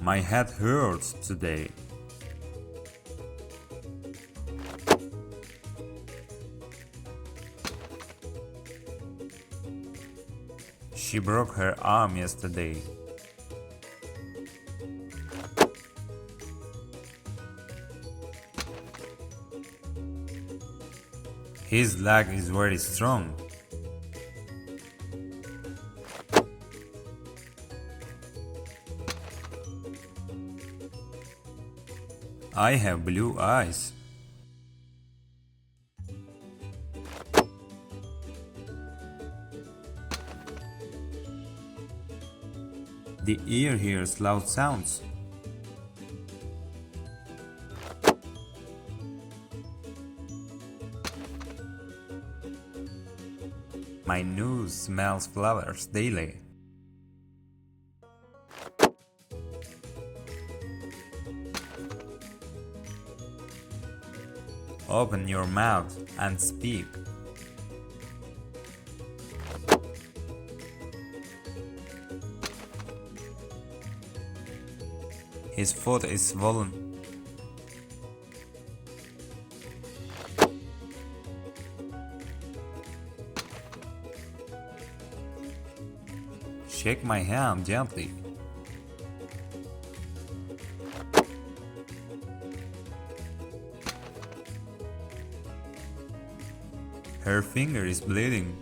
My head hurts today. She broke her arm yesterday. His leg is very strong. I have blue eyes. The ear hears loud sounds. My nose smells flowers daily. Open your mouth and speak. His foot is swollen. Shake my hand gently. Her finger is bleeding.